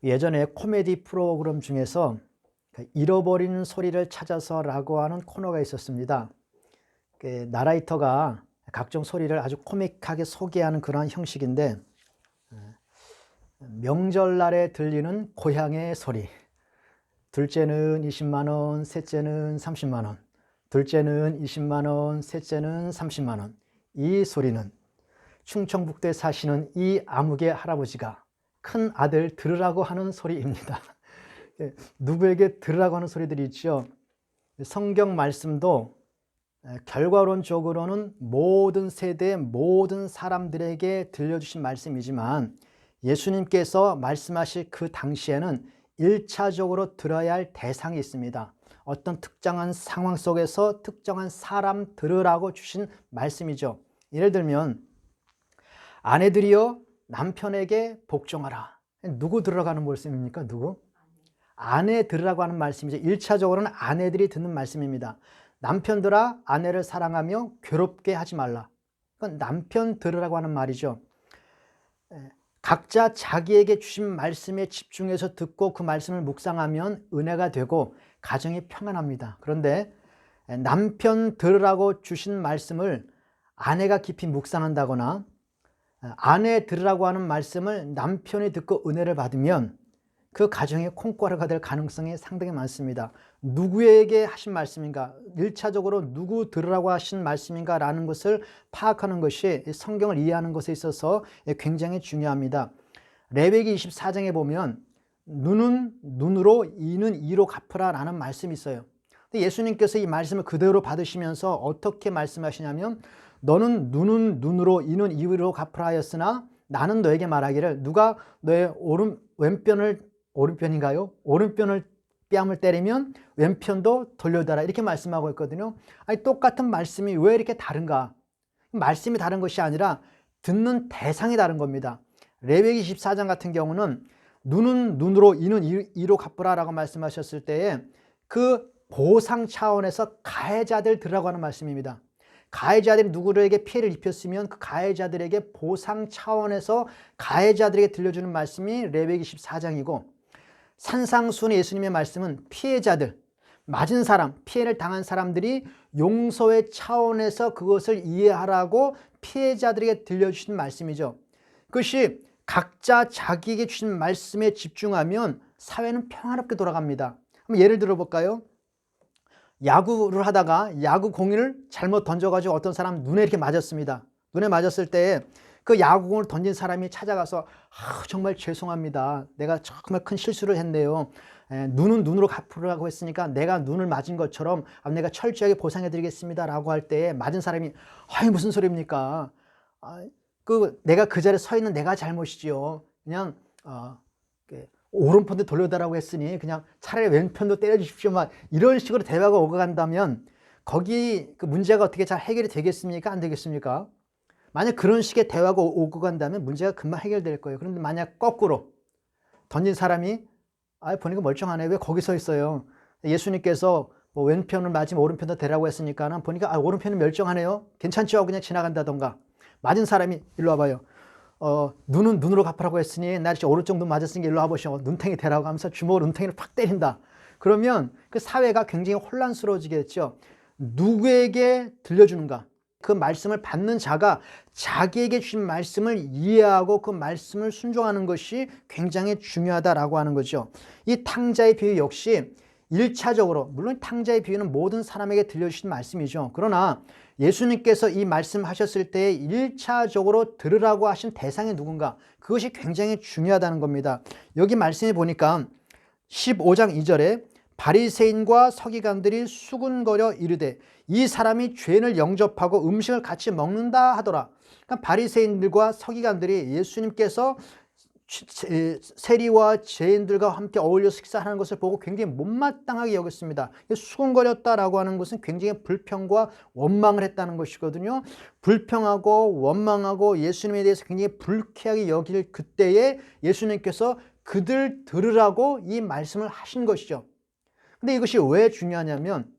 예전에 코미디 프로그램 중에서 잃어버린 소리를 찾아서라고 하는 코너가 있었습니다. 나레이터가 각종 소리를 아주 코믹하게 소개하는 그러한 형식인데, 명절날에 들리는 고향의 소리, 둘째는 20만 원, 셋째는 30만 원, 둘째는 20만 원, 셋째는 30만 원. 이 소리는 충청북도에 사시는 이 아무개 할아버지가 큰 아들 들으라고 하는 소리입니다. 누구에게 들으라고 하는 소리들이 있죠. 성경 말씀도 결과론적으로는 모든 세대, 모든 사람들에게 들려주신 말씀이지만, 예수님께서 말씀하실 그 당시에는 1차적으로 들어야 할 대상이 있습니다. 어떤 특정한 상황 속에서 특정한 사람 들으라고 주신 말씀이죠. 예를 들면 아내들이여 남편에게 복종하라. 누구 들으라고 하는 말씀입니까? 누구? 아내 들으라고 하는 말씀이죠. 1차적으로는 아내들이 듣는 말씀입니다. 남편들아 아내를 사랑하며 괴롭게 하지 말라. 그건 남편 들으라고 하는 말이죠. 각자 자기에게 주신 말씀에 집중해서 듣고 그 말씀을 묵상하면 은혜가 되고 가정이 평안합니다. 그런데 남편 들으라고 주신 말씀을 아내가 깊이 묵상한다거나 아내 들으라고 하는 말씀을 남편이 듣고 은혜를 받으면 그 가정에 콩가루가 될 가능성이 상당히 많습니다. 누구에게 하신 말씀인가? 1차적으로 누구 들으라고 하신 말씀인가? 라는 것을 파악하는 것이 성경을 이해하는 것에 있어서 굉장히 중요합니다. 레위기 24장에 보면 눈은 눈으로, 이는 이로 갚으라 라는 말씀이 있어요. 예수님께서 이 말씀을 그대로 받으시면서 어떻게 말씀하시냐면, 너는 눈은 눈으로, 이는 이로 갚으라 하였으나 나는 너에게 말하기를 누가 너의 오른편인가요? 오른편을 뺨을 때리면 왼편도 돌려달라, 이렇게 말씀하고 있거든요. 아니, 똑같은 말씀이 왜 이렇게 다른가? 말씀이 다른 것이 아니라 듣는 대상이 다른 겁니다. 레위기 24장 같은 경우는 눈은 눈으로, 이는 이로 갚으라 라고 말씀하셨을 때에 그 보상 차원에서 가해자들 들으라고 하는 말씀입니다. 가해자들이 누구에게 피해를 입혔으면 그 가해자들에게 보상 차원에서 가해자들에게 들려주는 말씀이 레위기 14장이고, 산상수훈의 예수님의 말씀은 피해자들, 맞은 사람, 피해를 당한 사람들이 용서의 차원에서 그것을 이해하라고 피해자들에게 들려주신 말씀이죠. 그것이 각자 자기에게 주신 말씀에 집중하면 사회는 평화롭게 돌아갑니다. 한번 예를 들어 볼까요? 야구를 하다가 야구 공을 잘못 던져가지고 어떤 사람 눈에 이렇게 맞았습니다. 눈에 맞았을 때 그 야구공을 던진 사람이 찾아가서 정말 죄송합니다. 내가 정말 큰 실수를 했네요. 눈은 눈으로 갚으라고 했으니까 내가 눈을 맞은 것처럼 내가 철저하게 보상해 드리겠습니다 라고 할 때 맞은 사람이 무슨 소리입니까? 내가 그 자리에 서 있는 내가 잘못이지요. 그냥 오른편도 돌려달라고 했으니 그냥 차라리 왼편도 때려주십시오. 막 이런 식으로 대화가 오고 간다면 거기 그 문제가 어떻게 잘 해결이 되겠습니까? 안 되겠습니까? 만약 그런 식의 대화가 오고 간다면 문제가 금방 해결될 거예요. 그런데 만약 거꾸로 던진 사람이 보니까 멀쩡하네, 왜 거기 서 있어요? 예수님께서 뭐 왼편을 맞으면 오른편도 되라고 했으니까는 보니까 오른편은 멸정하네요, 괜찮죠 하고 그냥 지나간다던가, 맞은 사람이 일로 와봐요. 눈은 눈으로 갚으라고 했으니 나 오른쪽 눈 맞았으니까 일로 와보시오, 눈탱이 대라고 하면서 주먹으로 눈탱이를 팍 때린다. 그러면 그 사회가 굉장히 혼란스러워지겠죠. 누구에게 들려주는가? 그 말씀을 받는 자가 자기에게 주신 말씀을 이해하고 그 말씀을 순종하는 것이 굉장히 중요하다라고 하는 거죠. 이 탕자의 비유 역시 1차적으로, 물론 탕자의 비유는 모든 사람에게 들려주신 말씀이죠. 그러나 예수님께서 이 말씀하셨을 때 1차적으로 들으라고 하신 대상이 누군가, 그것이 굉장히 중요하다는 겁니다. 여기 말씀해 보니까 15장 2절에 바리새인과 서기관들이 수군거려 이르되 이 사람이 죄인을 영접하고 음식을 같이 먹는다 하더라. 그러니까 바리새인들과 서기관들이 예수님께서 세리와 죄인들과 함께 어울려 식사하는 것을 보고 굉장히 못마땅하게 여겼습니다. 수군거렸다라고 하는 것은 굉장히 불평과 원망을 했다는 것이거든요. 불평하고 원망하고 예수님에 대해서 굉장히 불쾌하게 여길 그때에 예수님께서 그들 들으라고 이 말씀을 하신 것이죠. 근데 이것이 왜 중요하냐면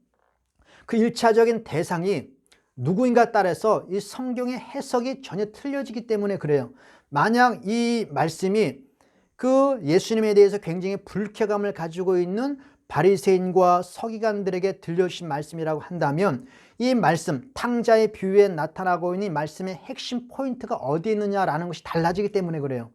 그 1차적인 대상이 누구인가 따라서 이 성경의 해석이 전혀 틀려지기 때문에 그래요. 만약 이 말씀이 그 예수님에 대해서 굉장히 불쾌감을 가지고 있는 바리새인과 서기관들에게 들려주신 말씀이라고 한다면 이 말씀, 탕자의 비유에 나타나고 있는 이 말씀의 핵심 포인트가 어디에 있느냐라는 것이 달라지기 때문에 그래요.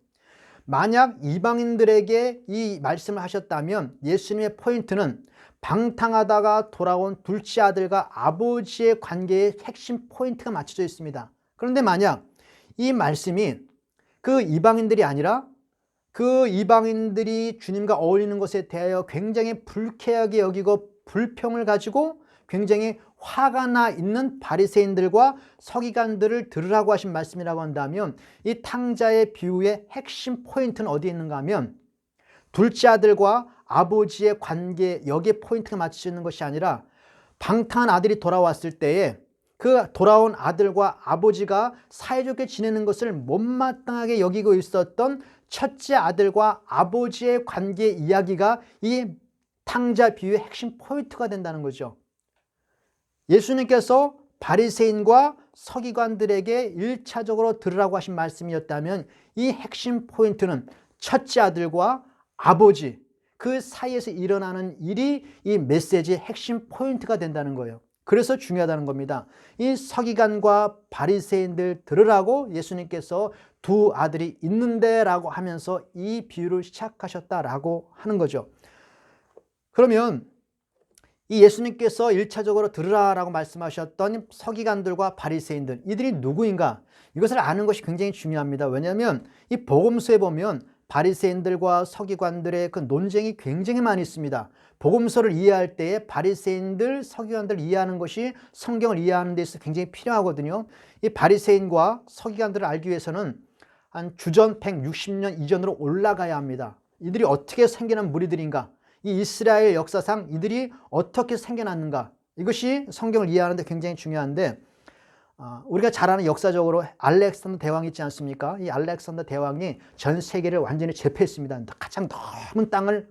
만약 이방인들에게 이 말씀을 하셨다면 예수님의 포인트는 방탕하다가 돌아온 둘째 아들과 아버지의 관계의 핵심 포인트가 맞춰져 있습니다. 그런데 만약 이 말씀이 그 이방인들이 아니라 그 이방인들이 주님과 어울리는 것에 대하여 굉장히 불쾌하게 여기고 불평을 가지고 굉장히 화가 나 있는 바리새인들과 서기관들을 들으라고 하신 말씀이라고 한다면 이 탕자의 비유의 핵심 포인트는 어디에 있는가 하면 둘째 아들과 아버지의 관계, 여기에 포인트가 맞춰져 있는 것이 아니라 방탕한 아들이 돌아왔을 때에 그 돌아온 아들과 아버지가 사이좋게 지내는 것을 못마땅하게 여기고 있었던 첫째 아들과 아버지의 관계 이야기가 이 탕자 비유의 핵심 포인트가 된다는 거죠. 예수님께서 바리새인과 서기관들에게 1차적으로 들으라고 하신 말씀이었다면 이 핵심 포인트는 첫째 아들과 아버지, 그 사이에서 일어나는 일이 이 메시지의 핵심 포인트가 된다는 거예요. 그래서 중요하다는 겁니다. 이 서기관과 바리새인들 들으라고 예수님께서 두 아들이 있는데 라고 하면서 이 비유를 시작하셨다라고 하는 거죠. 그러면 이 예수님께서 1차적으로 들으라라고 말씀하셨던 서기관들과 바리새인들, 이들이 누구인가? 이것을 아는 것이 굉장히 중요합니다. 왜냐하면 이 복음서에 보면 바리새인들과 서기관들의 그 논쟁이 굉장히 많이 있습니다. 복음서를 이해할 때에 바리새인들, 서기관들을 이해하는 것이 성경을 이해하는 데 있어서 굉장히 필요하거든요. 이 바리새인과 서기관들을 알기 위해서는 한 주전 160년 이전으로 올라가야 합니다. 이들이 어떻게 생겨난 무리들인가? 이 이스라엘 역사상 이들이 어떻게 생겨났는가? 이것이 성경을 이해하는 데 굉장히 중요한데 우리가 잘 아는 역사적으로 알렉산더 대왕이 있지 않습니까? 이 알렉산더 대왕이 전 세계를 완전히 제패했습니다. 가장 넓은 땅을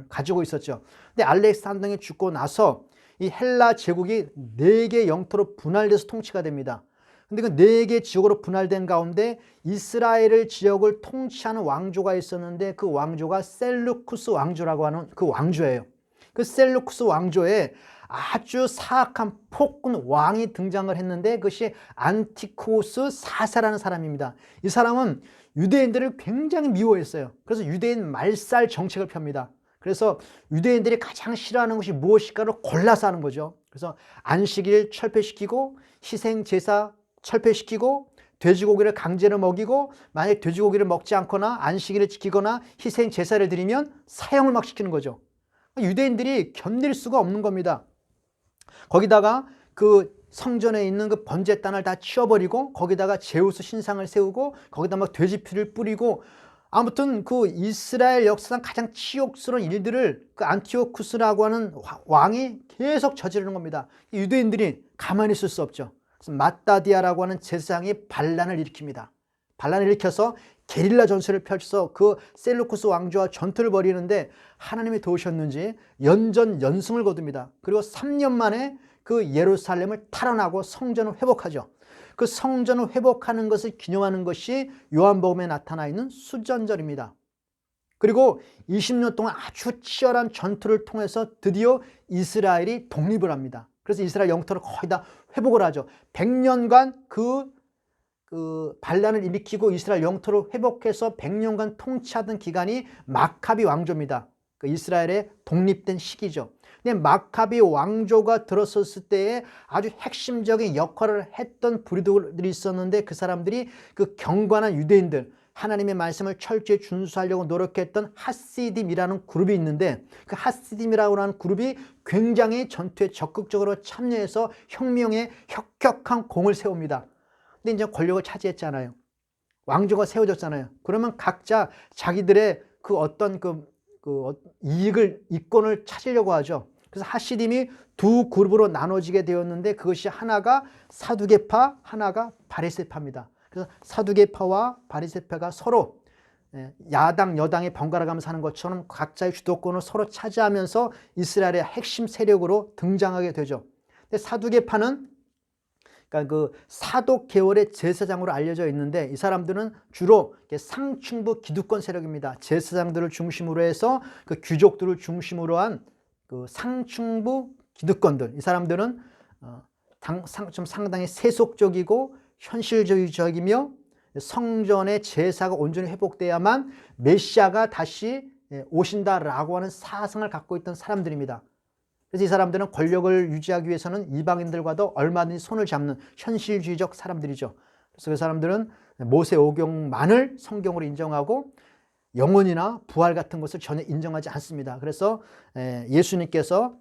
가지고 있었죠. 근데 알렉산더가 죽고 나서 이 헬라 제국이 4개 영토로 분할돼서 통치가 됩니다. 근데 그 4개 지역으로 분할된 가운데 이스라엘 지역을 통치하는 왕조가 있었는데 그 왕조가 셀루쿠스 왕조라고 하는 그 왕조예요. 그 셀루쿠스 왕조에 아주 사악한 폭군 왕이 등장을 했는데 그것이 안티코스 4세라는 사람입니다. 이 사람은 유대인들을 굉장히 미워했어요. 그래서 유대인 말살 정책을 펴니다. 그래서 유대인들이 가장 싫어하는 것이 무엇일까를 골라서 하는 거죠. 그래서 안식일 철폐시키고 희생제사 철폐시키고 돼지고기를 강제로 먹이고 만약 돼지고기를 먹지 않거나 안식일을 지키거나 희생제사를 드리면 사형을 막 시키는 거죠. 유대인들이 견딜 수가 없는 겁니다. 거기다가 그 성전에 있는 그 번제단을 다 치워버리고 거기다가 제우스 신상을 세우고 거기다 막 돼지피를 뿌리고 아무튼 그 이스라엘 역사상 가장 치욕스러운 일들을 그 안티오쿠스라고 하는 왕이 계속 저지르는 겁니다. 유대인들이 가만히 있을 수 없죠. 그래서 마따디아라고 하는 제사장이 반란을 일으킵니다. 반란을 일으켜서 게릴라 전술을 펼쳐서 그 셀루쿠스 왕조와 전투를 벌이는데 하나님이 도우셨는지 연전연승을 거둡니다. 그리고 3년 만에 그 예루살렘을 탈환하고 성전을 회복하죠. 그 성전을 회복하는 것을 기념하는 것이 요한복음에 나타나 있는 수전절입니다. 그리고 20년 동안 아주 치열한 전투를 통해서 드디어 이스라엘이 독립을 합니다. 그래서 이스라엘 영토를 거의 다 회복을 하죠. 100년간 그 반란을 일으키고 이스라엘 영토를 회복해서 100년간 통치하던 기간이 마카비 왕조입니다. 그 이스라엘의 독립된 시기죠. 근데 마카비 왕조가 들어섰을 때에 아주 핵심적인 역할을 했던 부류들이 있었는데 그 사람들이 그 경건한 유대인들, 하나님의 말씀을 철저히 준수하려고 노력했던 하시딤이라는 그룹이 있는데 그 하시딤이라고 하는 그룹이 굉장히 전투에 적극적으로 참여해서 혁명에 혁혁한 공을 세웁니다. 근데 이제 권력을 차지했잖아요. 왕조가 세워졌잖아요. 그러면 각자 자기들의 그 어떤 이권을 찾으려고 하죠. 그래서 하시딤이 두 그룹으로 나눠지게 되었는데 그것이 하나가 사두개파, 하나가 바리새파입니다. 그래서 사두개파와 바리새파가 서로 야당, 여당이 번갈아 가면서 하는 것처럼 각자의 주도권을 서로 차지하면서 이스라엘의 핵심 세력으로 등장하게 되죠. 근데 사두개파는 그러니까 그 사독 계열의 제사장으로 알려져 있는데 이 사람들은 주로 상층부 기득권 세력입니다. 제사장들을 중심으로 해서 그 귀족들을 중심으로 한 그 상층부 기득권들, 이 사람들은 좀 상당히 세속적이고 현실주의적이며 성전의 제사가 온전히 회복돼야만 메시아가 다시 오신다라고 하는 사상을 갖고 있던 사람들입니다. 그래서 이 사람들은 권력을 유지하기 위해서는 이방인들과도 얼마든지 손을 잡는 현실주의적 사람들이죠. 그래서 그 사람들은 모세오경만을 성경으로 인정하고 영혼이나 부활 같은 것을 전혀 인정하지 않습니다. 그래서 예수님께서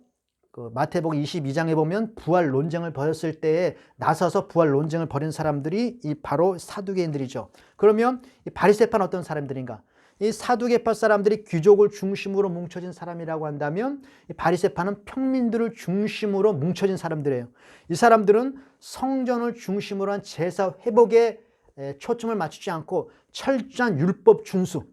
그 마태복음 22장에 보면 부활 논쟁을 벌였을 때에 나서서 부활 논쟁을 벌인 사람들이 이 바로 사두개인들이죠. 그러면 이 바리새파는 어떤 사람들인가? 이 사두개파 사람들이 귀족을 중심으로 뭉쳐진 사람이라고 한다면 이 바리새파는 평민들을 중심으로 뭉쳐진 사람들이에요. 이 사람들은 성전을 중심으로 한 제사 회복에 초점을 맞추지 않고 철저한 율법 준수,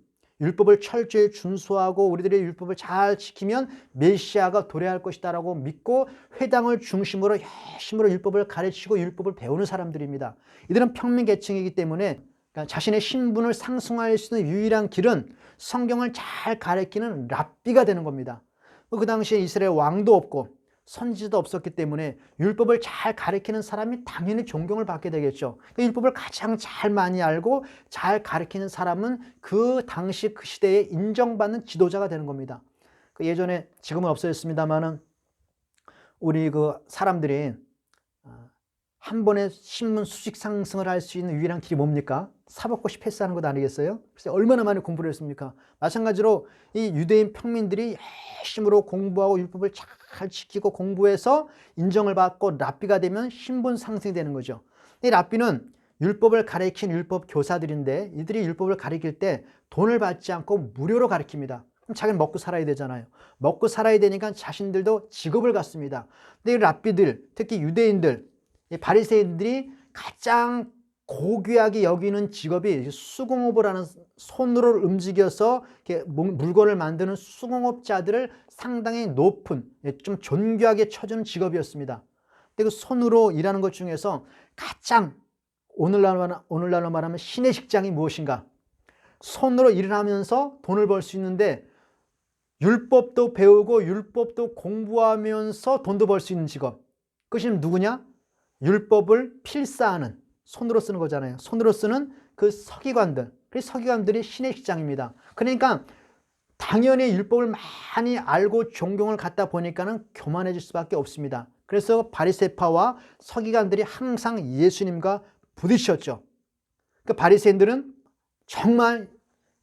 율법을 철저히 준수하고 우리들의 율법을 잘 지키면 메시아가 도래할 것이다라고 믿고 회당을 중심으로 열심으로 율법을 가르치고 율법을 배우는 사람들입니다. 이들은 평민 계층이기 때문에 자신의 신분을 상승할 수 있는 유일한 길은 성경을 잘 가르치는 랍비가 되는 겁니다. 그 당시에 이스라엘 왕도 없고 선지자도 없었기 때문에 율법을 잘 가르치는 사람이 당연히 존경을 받게 되겠죠. 그 율법을 가장 잘 많이 알고 잘 가르치는 사람은 그 당시 그 시대에 인정받는 지도자가 되는 겁니다. 그 예전에 지금은 없어졌습니다만은 우리 그 사람들이 한 번에 신문 수직 상승을 할 수 있는 유일한 길이 뭡니까? 사법고시 패스하는 것 아니겠어요? 그래서 얼마나 많이 공부를 했습니까? 마찬가지로 이 유대인 평민들이 열심으로 공부하고 율법을 잘 지키고 공부해서 인정을 받고 랍비가 되면 신분 상승이 되는 거죠. 이 랍비는 율법을 가르친 율법 교사들인데 이들이 율법을 가르칠 때 돈을 받지 않고 무료로 가르칩니다. 그럼 자기는 먹고 살아야 되잖아요. 먹고 살아야 되니까 자신들도 직업을 갖습니다. 근데 이 랍비들, 특히 유대인들, 이 바리새인들이 가장 고귀하게 여기는 직업이 수공업을 하는, 손으로 움직여서 이렇게 물건을 만드는 수공업자들을 상당히 높은, 좀 존귀하게 쳐주는 직업이었습니다. 근데 그 손으로 일하는 것 중에서 가장 오늘날로 말하면 신의 직장이 무엇인가? 손으로 일을 하면서 돈을 벌 수 있는데 율법도 배우고 율법도 공부하면서 돈도 벌 수 있는 직업. 그것이 누구냐? 율법을 필사하는, 손으로 쓰는 거잖아요. 손으로 쓰는 그 서기관들. 그 서기관들이 신의 직장입니다. 그러니까 당연히 율법을 많이 알고 존경을 갖다 보니까는 교만해질 수밖에 없습니다. 그래서 바리새파와 서기관들이 항상 예수님과 부딪혔죠. 그 바리새인들은 정말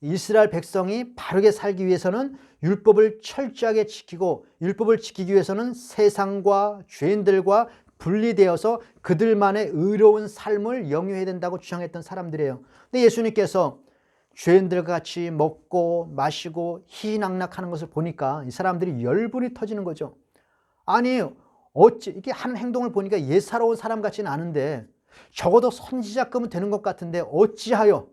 이스라엘 백성이 바르게 살기 위해서는 율법을 철저하게 지키고 율법을 지키기 위해서는 세상과 죄인들과 분리되어서 그들만의 의로운 삶을 영위해야 된다고 주장했던 사람들이에요. 근데 예수님께서 죄인들과 같이 먹고 마시고 희희낙낙하는 것을 보니까 이 사람들이 열불이 터지는 거죠. 아니 어찌 이렇게 하는 행동을 보니까 예사로운 사람 같지는 않은데 적어도 선지자급은 되는 것 같은데 어찌하여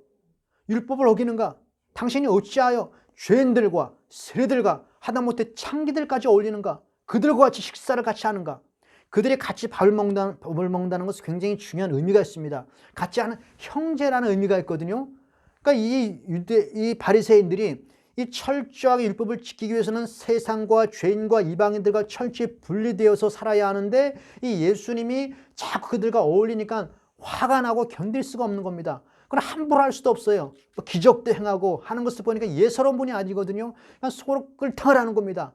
율법을 어기는가? 당신이 어찌하여 죄인들과 세리들과 하다못해 창기들까지 어울리는가? 그들과 같이 식사를 같이 하는가? 그들이 같이 밥을 먹는다는 것은 굉장히 중요한 의미가 있습니다. 같이 하는 형제라는 의미가 있거든요. 그러니까 이 바리새인들이 이 철저하게 율법을 지키기 위해서는 세상과 죄인과 이방인들과 철저히 분리되어서 살아야 하는데 이 예수님이 자꾸 그들과 어울리니까 화가 나고 견딜 수가 없는 겁니다. 그럼 함부로 할 수도 없어요. 기적도 행하고 하는 것을 보니까 예사로운 분이 아니거든요. 그냥 속으로 끓탕을 하는 겁니다.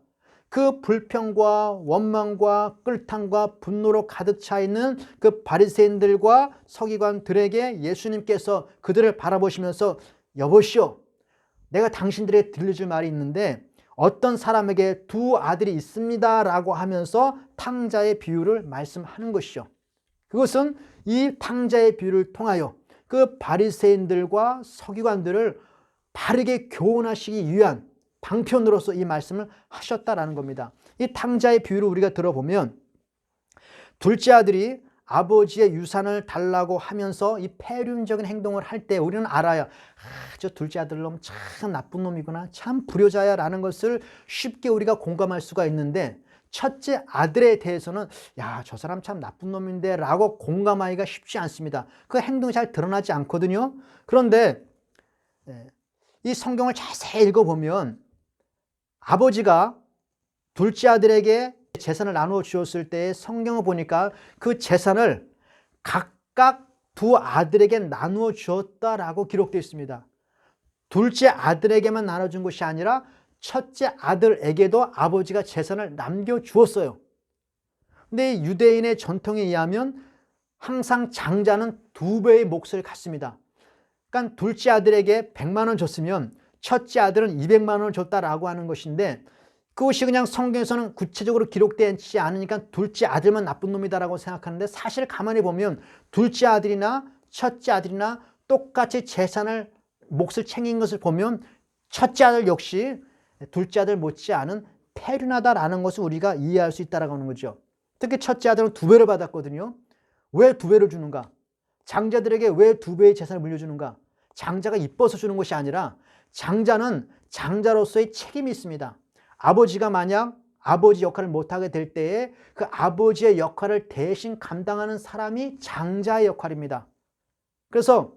그 불평과 원망과 끓탕과 분노로 가득 차 있는 그 바리새인들과 서기관들에게 예수님께서 그들을 바라보시면서 여보시오, 내가 당신들에게 들려줄 말이 있는데 어떤 사람에게 두 아들이 있습니다 라고 하면서 탕자의 비유를 말씀하는 것이죠. 그것은 이 탕자의 비유를 통하여 그 바리새인들과 서기관들을 바르게 교훈하시기 위한 방편으로서 이 말씀을 하셨다라는 겁니다. 이 탕자의 비유를 우리가 들어보면 둘째 아들이 아버지의 유산을 달라고 하면서 이 폐륜적인 행동을 할 때 우리는 알아요. 저 둘째 아들 놈 참 나쁜 놈이구나, 참 불효자야 라는 것을 쉽게 우리가 공감할 수가 있는데 첫째 아들에 대해서는 야, 저 사람 참 나쁜 놈인데 라고 공감하기가 쉽지 않습니다. 그 행동이 잘 드러나지 않거든요. 그런데 이 성경을 자세히 읽어보면 아버지가 둘째 아들에게 재산을 나누어 주었을 때 성경을 보니까 그 재산을 각각 두 아들에게 나누어 주었다라고 기록되어 있습니다. 둘째 아들에게만 나눠준 것이 아니라 첫째 아들에게도 아버지가 재산을 남겨주었어요. 근데 유대인의 전통에 의하면 항상 장자는 2배의 몫을 갖습니다. 그러니까 둘째 아들에게 100만 원 줬으면 첫째 아들은 200만 원을 줬다라고 하는 것인데, 그것이 그냥 성경에서는 구체적으로 기록되지 않으니까 둘째 아들만 나쁜 놈이다라고 생각하는데, 사실 가만히 보면 둘째 아들이나 첫째 아들이나 똑같이 재산을 몫을 챙긴 것을 보면 첫째 아들 역시 둘째 아들 못지않은 폐륜하다라는 것을 우리가 이해할 수 있다라고 하는 거죠. 특히 첫째 아들은 2배를 받았거든요. 왜 2배를 주는가? 장자들에게 왜 2배의 재산을 물려주는가? 장자가 이뻐서 주는 것이 아니라 장자는 장자로서의 책임이 있습니다. 아버지가 만약 아버지 역할을 못하게 될 때에 그 아버지의 역할을 대신 감당하는 사람이 장자의 역할입니다. 그래서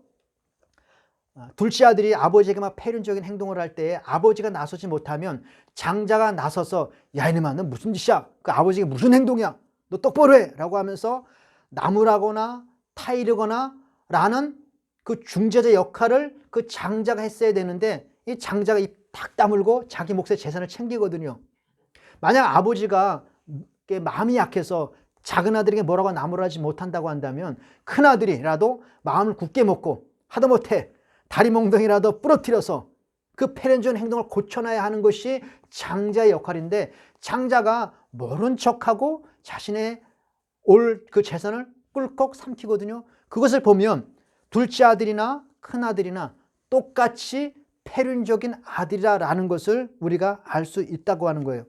둘째 아들이 아버지에게 막 폐륜적인 행동을 할 때 아버지가 나서지 못하면 장자가 나서서 야, 이놈아, 너 무슨 짓이야? 그 아버지가 무슨 행동이야? 너 똑바로 해! 라고 하면서 나무라거나 타이르거나 라는 그 중재자 역할을 그 장자가 했어야 되는데, 이 장자가 입 탁 다물고 자기 몫의 재산을 챙기거든요. 만약 아버지가 마음이 약해서 작은 아들에게 뭐라고 나무라지 못한다고 한다면 큰 아들이라도 마음을 굳게 먹고 하다못해 다리 몽둥이라도 부러뜨려서 그 폐륜적인 행동을 고쳐놔야 하는 것이 장자의 역할인데, 장자가 모른 척하고 자신의 올 그 재산을 꿀꺽 삼키거든요. 그것을 보면 둘째 아들이나 큰 아들이나 똑같이 폐륜적인 아들이라는 것을 우리가 알 수 있다고 하는 거예요.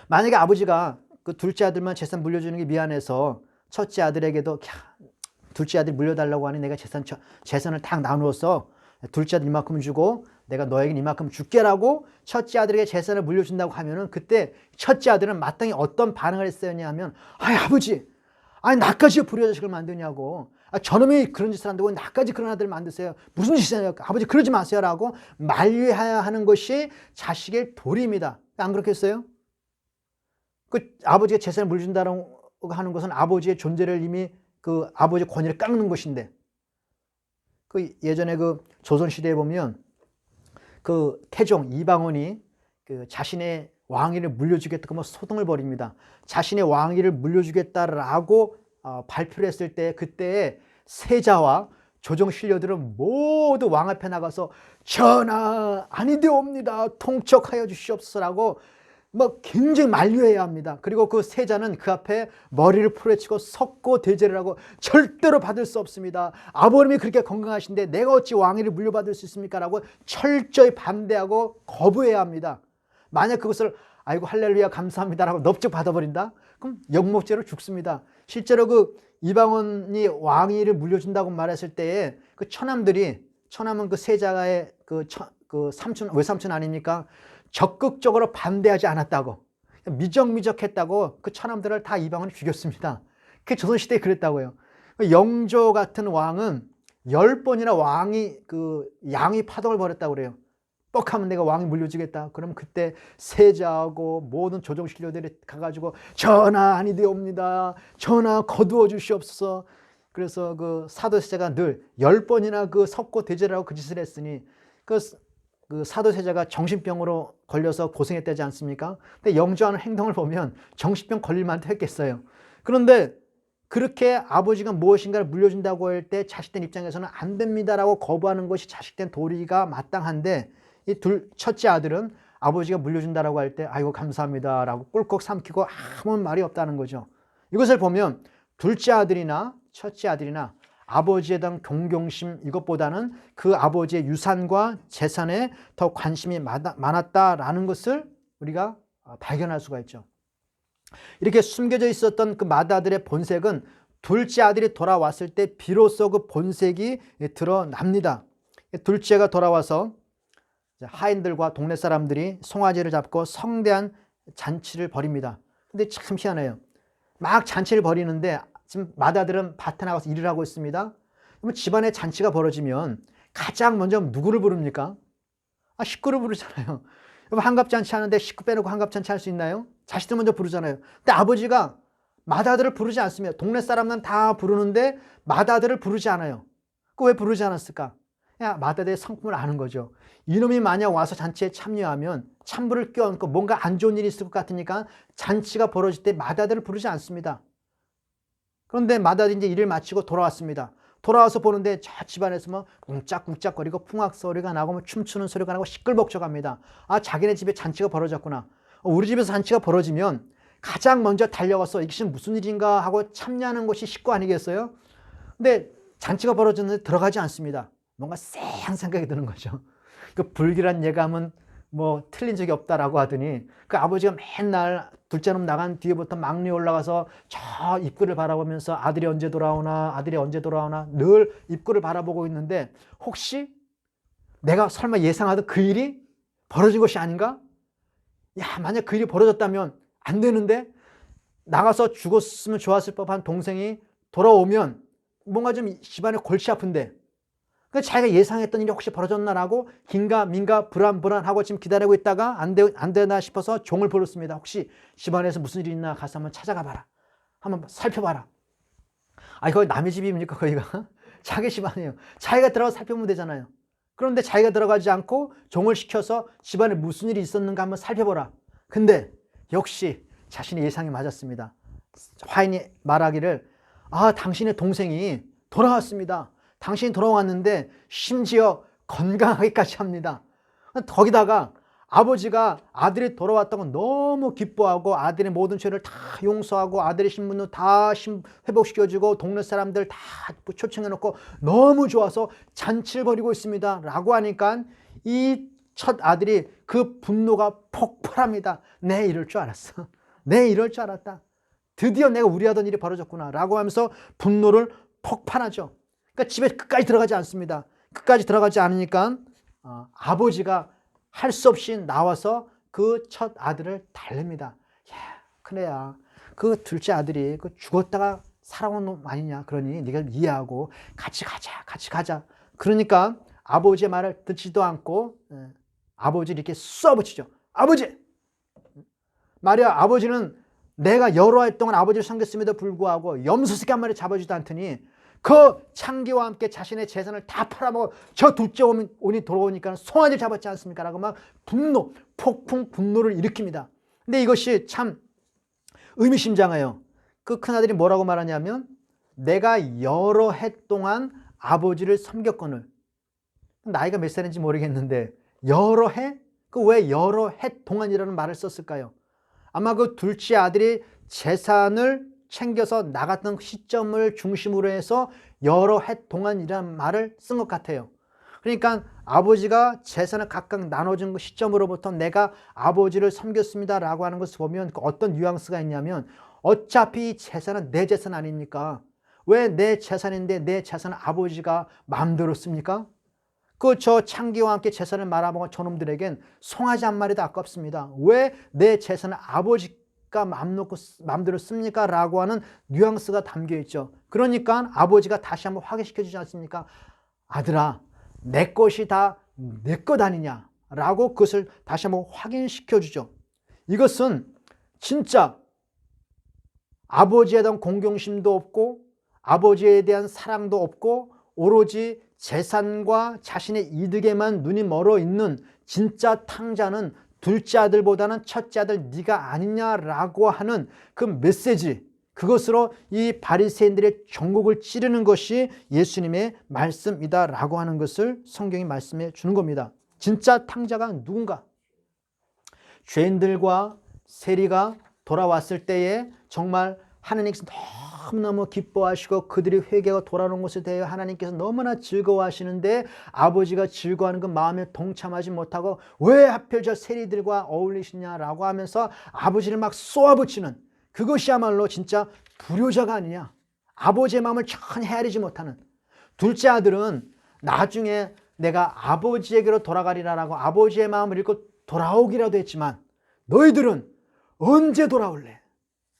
만약에 아버지가 그 둘째 아들만 재산 물려주는 게 미안해서 첫째 아들에게도 둘째 아들 물려달라고 하니 내가 재산을 딱 나누어서 둘째 아들 이만큼 주고 내가 너에게 이만큼 줄게라고 첫째 아들에게 재산을 물려준다고 하면은, 그때 첫째 아들은 마땅히 어떤 반응을 했어야 하면, 아버지, 나까지 불효자식을 만드냐고, 저놈이 그런 짓을 한다고 나까지 그런 아들을 만드세요, 무슨 짓이냐고, 아버지 그러지 마세요 라고 만류해야 하는 것이 자식의 도리입니다. 안 그렇겠어요? 그 아버지가 재산을 물려준다고 하는 것은 아버지의 존재를 이미 그 아버지의 권위를 깎는 것인데, 그 예전에 그 조선시대에 보면 그 태종 이방원이 그 자신의 왕위를 물려주겠다고 뭐 소동을 벌입니다. 자신의 왕위를 물려주겠다라고 발표를 했을 때, 그때 세자와 조정 신료들은 모두 왕 앞에 나가서 전하 아니되옵니다, 통촉하여 주시옵소서라고 뭐 굉장히 만류해야 합니다. 그리고 그 세자는 그 앞에 머리를 풀어치고 석고 대제를 하고 절대로 받을 수 없습니다. 아버님이 그렇게 건강하신데 내가 어찌 왕위를 물려받을 수 있습니까? 라고 철저히 반대하고 거부해야 합니다. 만약 그것을 아이고 할렐루야 감사합니다 라고 넙죽 받아버린다? 그럼 역목죄로 죽습니다. 실제로 그 이방원이 왕위를 물려준다고 말했을 때에 그 처남은 그 세자의 그 삼촌, 외삼촌 아닙니까? 적극적으로 반대하지 않았다고, 미적미적했다고 그 처남들을 다 이방원이 죽였습니다. 그게 조선시대에 그랬다고요. 영조 같은 왕은 10번이나 양위 파동을 벌였다고 그래요. 뻑하면 내가 왕이 물려주겠다. 그럼 그때 세자하고 모든 조정신료들이 가가지고 전하 아니되옵니다, 전하 거두어 주시옵소서. 그래서 그 사도세자가 늘 10번이나 그 석고 대제라고 그 짓을 했으니 그 사도세자가 정신병으로 걸려서 고생했다지 않습니까? 근데 영조하는 행동을 보면 정신병 걸릴 만도 했겠어요. 그런데 그렇게 아버지가 무엇인가를 물려준다고 할 때 자식된 입장에서는 안 됩니다라고 거부하는 것이 자식된 도리가 마땅한데, 이 첫째 아들은 아버지가 물려준다라고 할 때 아이고 감사합니다라고 꿀꺽 삼키고 아무 말이 없다는 거죠. 이것을 보면 둘째 아들이나 첫째 아들이나 아버지에 대한 존경심, 이것보다는 그 아버지의 유산과 재산에 더 관심이 많았다라는 것을 우리가 발견할 수가 있죠. 이렇게 숨겨져 있었던 그 맏아들의 본색은 둘째 아들이 돌아왔을 때 비로소 그 본색이 드러납니다. 둘째가 돌아와서 하인들과 동네 사람들이 송아지를 잡고 성대한 잔치를 벌입니다. 근데 참 희한해요. 막 잔치를 벌이는데 지금 맏아들은 밭에 나가서 일을 하고 있습니다. 그러면 집안에 잔치가 벌어지면 가장 먼저 누구를 부릅니까? 식구를 부르잖아요. 여러분 환갑잔치 하는데 식구 빼놓고 환갑잔치 할 수 있나요? 자식들 먼저 부르잖아요. 근데 아버지가 맏아들을 부르지 않습니다. 동네 사람은 다 부르는데 맏아들을 부르지 않아요. 그 왜 부르지 않았을까? 그냥 맏아들의 성품을 아는 거죠. 이놈이 만약 와서 잔치에 참여하면 찬불을 껴안고 뭔가 안 좋은 일이 있을 것 같으니까 잔치가 벌어질 때 맏아들을 부르지 않습니다. 그런데 맏아들이 이제 일을 마치고 돌아왔습니다. 돌아와서 보는데 저 집안에서 뭐 꿍짝꿍짝거리고 풍악 소리가 나고 뭐 춤추는 소리가 나고 시끌벅적합니다. 자기네 집에 잔치가 벌어졌구나. 우리 집에서 잔치가 벌어지면 가장 먼저 달려가서 이것이 무슨 일인가 하고 참여하는 것이 식구 아니겠어요? 근데 잔치가 벌어졌는데 들어가지 않습니다. 뭔가 쎄한 생각이 드는 거죠. 그 불길한 예감은 뭐 틀린 적이 없다라고 하더니 그 아버지가 맨날 둘째 놈 나간 뒤에부터 막리에 올라가서 저 입구를 바라보면서 아들이 언제 돌아오나 늘 입구를 바라보고 있는데 혹시 내가 설마 예상하던 그 일이 벌어진 것이 아닌가? 만약 그 일이 벌어졌다면 안 되는데 나가서 죽었으면 좋았을 법한 동생이 돌아오면 뭔가 좀 집안에 골치 아픈데 자기가 예상했던 일이 혹시 벌어졌나라고 긴가민가 불안하고 지금 기다리고 있다가 안 되나 싶어서 종을 부르습니다. 혹시 집안에서 무슨 일이 있나 가서 한번 찾아가 봐라. 한번 살펴봐라. 거기 남의 집입니까 거기가? 자기 집안이에요. 자기가 들어가서 살펴보면 되잖아요. 그런데 자기가 들어가지 않고 종을 시켜서 집안에 무슨 일이 있었는가 한번 살펴보라. 근데 역시 자신의 예상이 맞았습니다. 화인이 말하기를 당신의 동생이 돌아왔습니다. 당신이 돌아왔는데 심지어 건강하기까지 합니다. 거기다가 아버지가 아들이 돌아왔다고 너무 기뻐하고 아들의 모든 죄를 다 용서하고 아들의 신분도 다 회복시켜주고 동네 사람들 다 초청해놓고 너무 좋아서 잔치를 벌이고 있습니다 라고 하니까 이 첫 아들이 그 분노가 폭발합니다. 내 이럴 줄 알았어. 내 이럴 줄 알았다. 드디어 내가 우려하던 일이 벌어졌구나 라고 하면서 분노를 폭발하죠. 그러니까 집에 끝까지 들어가지 않습니다. 끝까지 들어가지 않으니까 아버지가 할 수 없이 나와서 그 첫 아들을 달랩니다. 그래야 그 둘째 아들이 그 죽었다가 살아온 놈 아니냐. 그러니 네가 이해하고 같이 가자. 그러니까 아버지의 말을 듣지도 않고 아버지를 이렇게 쏘아붙이죠. 아버지! 말이야 아버지는 내가 여러 해 동안 아버지를 섬겼음에도 불구하고 염소새끼 한 마리 잡아주지도 않더니 그 창기와 함께 자신의 재산을 다 팔아먹어 저 둘째 오니 돌아오니까 송아지를 잡았지 않습니까? 라고 막 폭풍 분노를 일으킵니다. 근데 이것이 참 의미심장해요. 그 큰아들이 뭐라고 말하냐면 내가 여러 해 동안 아버지를 섬겼거늘. 나이가 몇 살인지 모르겠는데 여러 해? 그 왜 여러 해 동안이라는 말을 썼을까요? 아마 그 둘째 아들이 재산을 챙겨서 나갔던 시점을 중심으로 해서 여러 해 동안이라는 말을 쓴 것 같아요. 그러니까 아버지가 재산을 각각 나눠준 그 시점으로부터 내가 아버지를 섬겼습니다 라고 하는 것을 보면 어떤 뉘앙스가 있냐면 어차피 재산은 내 재산 아닙니까? 왜 내 재산인데 내 재산을 아버지가 마음대로 씁니까? 저 창기와 함께 재산을 말아먹은 저놈들에겐 송아지 한 마리도 아깝습니다. 왜 내 재산을 아버지가 마음대로 씁니까? 라고 하는 뉘앙스가 담겨있죠. 그러니까 아버지가 다시 한번 확인시켜 주지 않습니까? 아들아, 내 것이 다 내 것 아니냐? 라고 그것을 다시 한번 확인시켜 주죠. 이것은 진짜 아버지에 대한 공경심도 없고 아버지에 대한 사랑도 없고 오로지 재산과 자신의 이득에만 눈이 멀어 있는 진짜 탕자는 둘째 아들보다는 첫째 아들 네가 아니냐라고 하는 그 메시지, 그것으로 이 바리새인들의 전곡을 찌르는 것이 예수님의 말씀이다라고 하는 것을 성경이 말씀해 주는 겁니다. 진짜 탕자가 누군가? 죄인들과 세리가 돌아왔을 때에 정말 하나님께서 너무너무 기뻐하시고 그들이 회개가 돌아오는 것에 대해 하나님께서 너무나 즐거워하시는데 아버지가 즐거워하는 그 마음에 동참하지 못하고 왜 하필 저 세리들과 어울리시냐라고 하면서 아버지를 막 쏘아붙이는 그것이야말로 진짜 불효자가 아니냐. 아버지의 마음을 전혀 헤아리지 못하는. 둘째 아들은 나중에 내가 아버지에게로 돌아가리라라고 아버지의 마음을 읽고 돌아오기라도 했지만 너희들은 언제 돌아올래?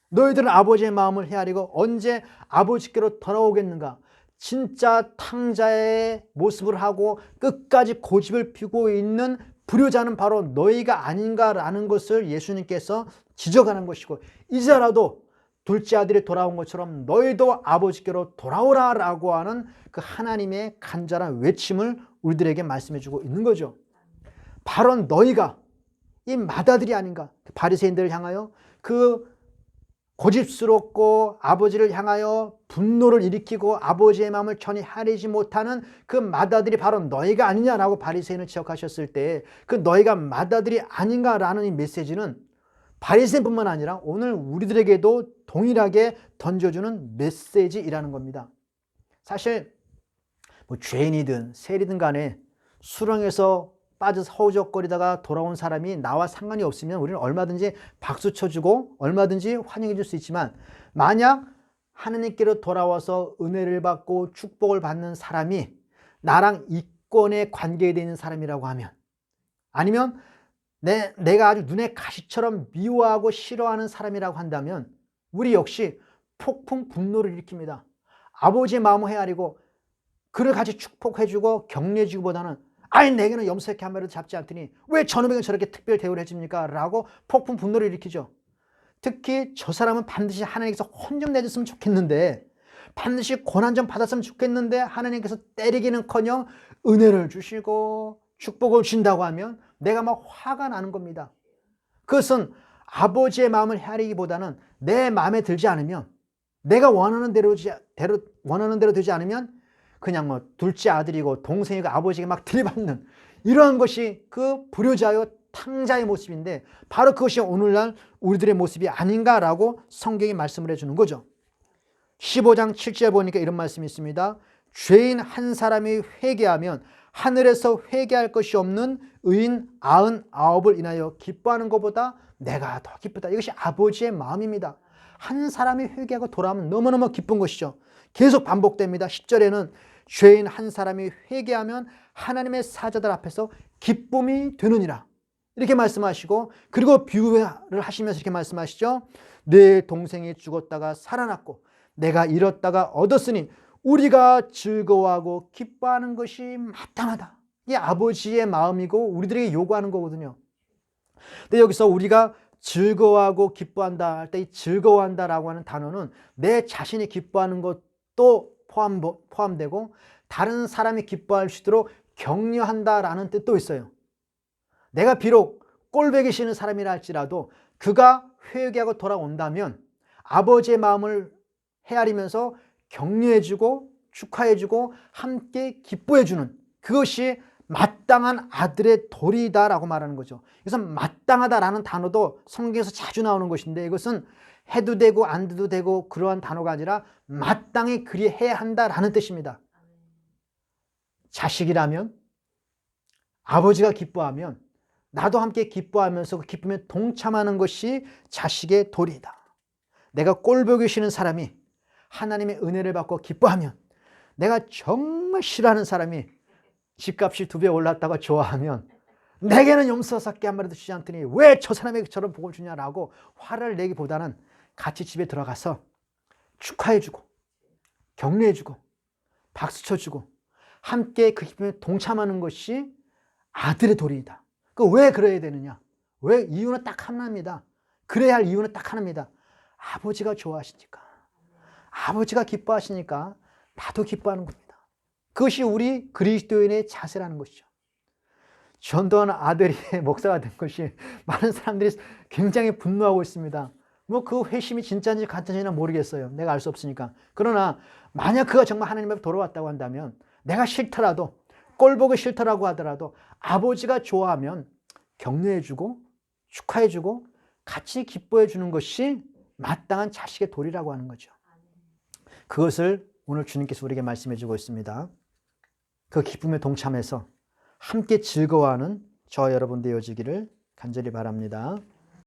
너희들은 아버지의 마음을 헤아리고 언제 아버지께로 돌아오겠는가? 진짜 탕자의 모습을 하고 끝까지 고집을 피우고 있는 불효자는 바로 너희가 아닌가라는 것을 예수님께서 지적하는 것이고, 이제라도 둘째 아들이 돌아온 것처럼 너희도 아버지께로 돌아오라라고 하는 그 하나님의 간절한 외침을 우리들에게 말씀해 주고 있는 거죠. 바로 너희가 이 맏아들이 아닌가? 바리새인들을 향하여 그 고집스럽고 아버지를 향하여 분노를 일으키고 아버지의 마음을 전히 헤아리지 못하는 그 맏아들이 바로 너희가 아니냐라고 바리새인을 지적하셨을 때, 그 너희가 맏아들이 아닌가라는 이 메시지는 바리새인뿐만 아니라 오늘 우리들에게도 동일하게 던져주는 메시지이라는 겁니다. 사실 뭐 죄인이든 세리든 간에 수렁에서 빠져서 허우적거리다가 돌아온 사람이 나와 상관이 없으면 우리는 얼마든지 박수 쳐주고 얼마든지 환영해 줄 수 있지만, 만약 하느님께로 돌아와서 은혜를 받고 축복을 받는 사람이 나랑 이권에 관계되어 있는 사람이라고 하면, 아니면 내가 아주 눈에 가시처럼 미워하고 싫어하는 사람이라고 한다면 우리 역시 폭풍 분노를 일으킵니다. 아버지의 마음을 헤아리고 그를 같이 축복해주고 격려해주기보다는 아니 내게는 염소새끼 한 마리도 잡지 않더니 왜 저놈에게 저렇게 특별 대우를 해줍니까? 라고 폭풍 분노를 일으키죠. 특히 저 사람은 반드시 하나님께서 혼 좀 내줬으면 좋겠는데, 반드시 고난 좀 받았으면 좋겠는데 하나님께서 때리기는커녕 은혜를 주시고 축복을 주신다고 하면 내가 막 화가 나는 겁니다. 그것은 아버지의 마음을 헤아리기보다는 내 마음에 들지 않으면, 내가 원하는 대로 되지 않으면 그냥 뭐 둘째 아들이고 동생이고 아버지에게 막 들이받는 이러한 것이 그 불효자요 탕자의 모습인데, 바로 그것이 오늘날 우리들의 모습이 아닌가라고 성경이 말씀을 해주는 거죠. 15장 7절에 보니까 이런 말씀이 있습니다. 죄인 한 사람이 회개하면 하늘에서 회개할 것이 없는 의인 99을 인하여 기뻐하는 것보다 내가 더 기쁘다. 이것이 아버지의 마음입니다. 한 사람이 회개하고 돌아오면 너무너무 기쁜 것이죠. 계속 반복됩니다. 10절에는 죄인 한 사람이 회개하면 하나님의 사자들 앞에서 기쁨이 되느니라, 이렇게 말씀하시고, 그리고 비유를 하시면서 이렇게 말씀하시죠. 내 동생이 죽었다가 살아났고 내가 잃었다가 얻었으니 우리가 즐거워하고 기뻐하는 것이 마땅하다. 이게 아버지의 마음이고 우리들에게 요구하는 거거든요. 근데 여기서 우리가 즐거워하고 기뻐한다 할 때 이 즐거워한다라고 하는 단어는 내 자신이 기뻐하는 것도 포함되고 다른 사람이 기뻐할 수 있도록 격려한다라는 뜻도 있어요. 내가 비록 꼴보기 싫은 사람이라 할지라도 그가 회개하고 돌아온다면 아버지의 마음을 헤아리면서 격려해주고 축하해주고 함께 기뻐해주는, 그것이 마땅한 아들의 도리다라고 말하는 거죠. 그래서 마땅하다라는 단어도 성경에서 자주 나오는 것인데, 이것은 해도 되고 안 해도 되고 그러한 단어가 아니라 마땅히 그리해야 한다라는 뜻입니다. 자식이라면 아버지가 기뻐하면 나도 함께 기뻐하면서 그 기쁨에 동참하는 것이 자식의 도리이다. 내가 꼴보기 싫은 사람이 하나님의 은혜를 받고 기뻐하면, 내가 정말 싫어하는 사람이 집값이 2배 올랐다고 좋아하면 내게는 염소새끼 한 마리도 주지 않더니 왜 저 사람에게 저런 복을 주냐라고 화를 내기보다는 같이 집에 들어가서 축하해주고 격려해주고 박수 쳐주고 함께 그 기쁨에 동참하는 것이 아들의 도리이다. 왜 그래야 되느냐? 왜? 이유는 딱 하나입니다. 그래야 할 이유는 딱 하나입니다. 아버지가 좋아하시니까, 아버지가 기뻐하시니까 나도 기뻐하는 겁니다. 그것이 우리 그리스도인의 자세라는 것이죠. 전도하는 아들이 목사가 된 것이 많은 사람들이 굉장히 분노하고 있습니다. 뭐 그 회심이 진짜인지 가짜인지는 모르겠어요. 내가 알 수 없으니까. 그러나 만약 그가 정말 하나님 앞에 돌아왔다고 한다면, 내가 싫더라도, 꼴보기 싫더라고 하더라도 아버지가 좋아하면 격려해주고 축하해주고 같이 기뻐해주는 것이 마땅한 자식의 도리라고 하는 거죠. 그것을 오늘 주님께서 우리에게 말씀해주고 있습니다. 그 기쁨에 동참해서 함께 즐거워하는 저와 여러분 되어지기를 간절히 바랍니다.